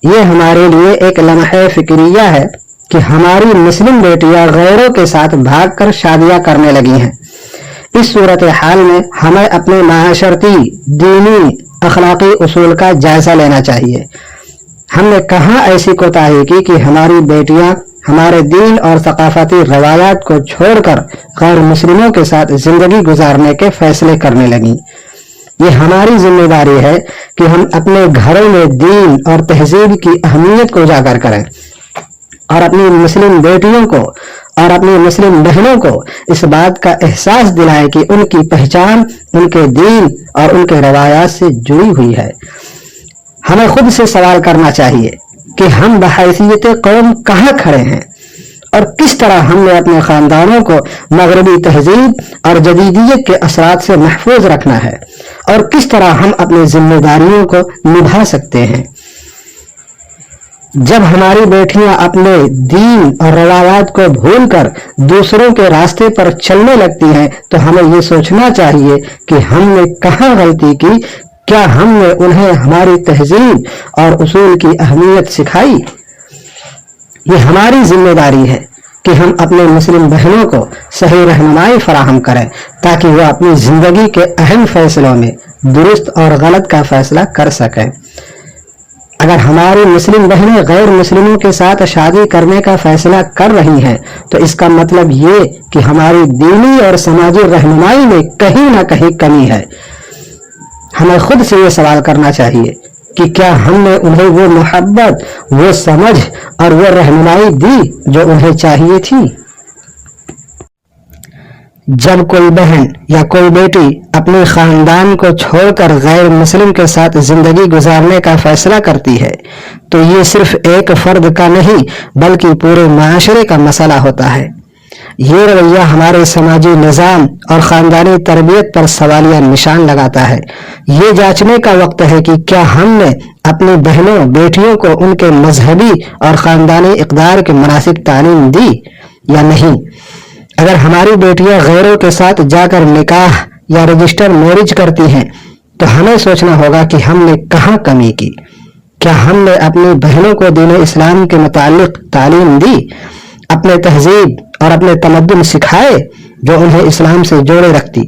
یہ ہمارے لیے ایک لمحہ فکریہ ہے کہ ہماری مسلم بیٹیاں غیروں کے ساتھ بھاگ کر شادیاں کرنے لگی ہیں۔ اس صورتحال میں ہمیں اپنے معاشرتی، دینی، اخلاقی اصول کا جائزہ لینا چاہیے۔ ہم نے کہاں ایسی کوتاہی کی کہ ہماری بیٹیاں ہمارے دین اور ثقافتی روایات کو چھوڑ کر غیر مسلموں کے ساتھ زندگی گزارنے کے فیصلے کرنے لگیں۔ یہ ہماری ذمہ داری ہے کہ ہم اپنے گھروں میں دین اور تہذیب کی اہمیت کو اجاگر کریں اور اپنی مسلم بیٹیوں کو اور اپنی مسلم بہنوں کو اس بات کا احساس دلائیں کہ ان کی پہچان ان کے دین اور ان کے روایات سے جڑی ہوئی ہے۔ ہمیں خود سے سوال کرنا چاہیے کہ ہم بحیثیت قوم کہاں کھڑے ہیں اور کس طرح ہم نے اپنے خاندانوں کو مغربی تہذیب اور جدیدیت کے اثرات سے محفوظ رکھنا ہے اور کس طرح ہم اپنی ذمہ داریوں کو نبھا سکتے ہیں۔ جب ہماری بیٹیاں اپنے دین اور روایات کو بھول کر دوسروں کے راستے پر چلنے لگتی ہیں تو ہمیں یہ سوچنا چاہیے کہ ہم نے کہاں غلطی کی۔ کیا ہم نے انہیں ہماری تہذیب اور اصول کی اہمیت سکھائی؟ یہ ہماری ذمہ داری ہے کہ ہم اپنے مسلم بہنوں کو صحیح رہنمائی فراہم کریں تاکہ وہ اپنی زندگی کے اہم فیصلوں میں درست اور غلط کا فیصلہ کر سکیں۔ اگر ہماری مسلم بہنیں غیر مسلموں کے ساتھ شادی کرنے کا فیصلہ کر رہی ہیں تو اس کا مطلب یہ کہ ہماری دینی اور سماجی رہنمائی میں کہیں نہ کہیں کمی ہے۔ ہمیں خود سے یہ سوال کرنا چاہیے کہ کیا ہم نے انہیں وہ محبت، وہ سمجھ اور وہ رہنمائی دی جو انہیں چاہیے تھی؟ جب کوئی بہن یا کوئی بیٹی اپنے خاندان کو چھوڑ کر غیر مسلم کے ساتھ زندگی گزارنے کا فیصلہ کرتی ہے تو یہ صرف ایک فرد کا نہیں بلکہ پورے معاشرے کا مسئلہ ہوتا ہے۔ یہ رویہ ہمارے سماجی نظام اور خاندانی تربیت پر سوالیہ نشان لگاتا ہے۔ یہ جانچنے کا وقت ہے کہ کیا ہم نے اپنی بہنوں بیٹیوں کو ان کے مذہبی اور خاندانی اقدار کے مناسب تعلیم دی یا نہیں۔ اگر ہماری بیٹیاں غیروں کے ساتھ جا کر نکاح یا رجسٹر میرج کرتی ہیں تو ہمیں سوچنا ہوگا کہ ہم نے کہاں کمی کی۔ کیا ہم نے اپنی بہنوں کو دین اسلام کے متعلق تعلیم دی، اپنے تہذیب اور اپنے تمدن سکھائے جو انہیں اسلام سے جوڑے رکھتی؟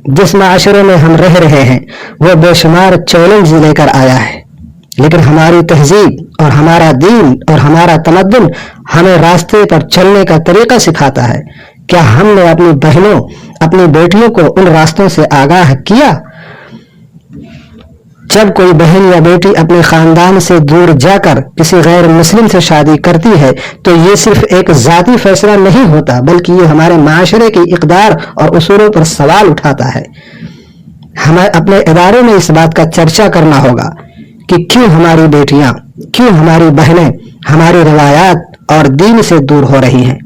جس معاشرے میں ہم رہ رہے ہیں وہ بے شمار چیلنج لے کر آیا ہے، لیکن ہماری تہذیب اور ہمارا دین اور ہمارا تمدن ہمیں راستے پر چلنے کا طریقہ سکھاتا ہے۔ کیا ہم نے اپنی بہنوں، اپنی بیٹیوں کو ان راستوں سے آگاہ کیا؟ جب کوئی بہن یا بیٹی اپنے خاندان سے دور جا کر کسی غیر مسلم سے شادی کرتی ہے تو یہ صرف ایک ذاتی فیصلہ نہیں ہوتا بلکہ یہ ہمارے معاشرے کی اقدار اور اصولوں پر سوال اٹھاتا ہے۔ ہمیں اپنے اداروں میں اس بات کا چرچا کرنا ہوگا کہ کیوں ہماری بیٹیاں، کیوں ہماری بہنیں ہماری روایات اور دین سے دور ہو رہی ہیں۔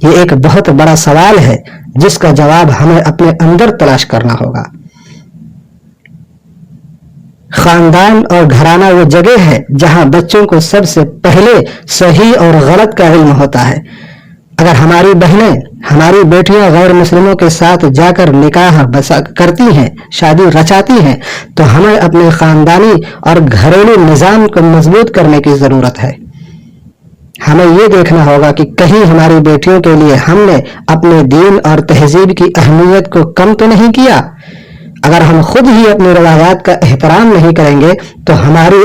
یہ ایک بہت بڑا سوال ہے جس کا جواب ہمیں اپنے اندر تلاش کرنا ہوگا۔ خاندان اور گھرانہ وہ جگہ ہے جہاں بچوں کو سب سے پہلے صحیح اور غلط کا علم ہوتا ہے۔ اگر ہماری بہنیں، ہماری بیٹیاں غیر مسلموں کے ساتھ جا کر نکاح کرتی ہیں، شادی رچاتی ہیں، تو ہمیں اپنے خاندانی اور گھریلو نظام کو مضبوط کرنے کی ضرورت ہے۔ ہمیں یہ دیکھنا ہوگا کہ کہیں ہماری بیٹیوں کے لیے ہم نے اپنے دین اور تہذیب کی اہمیت کو کم تو نہیں کیا۔ اگر ہم خود ہی اپنی روایات کا احترام نہیں کریں گے تو ہماری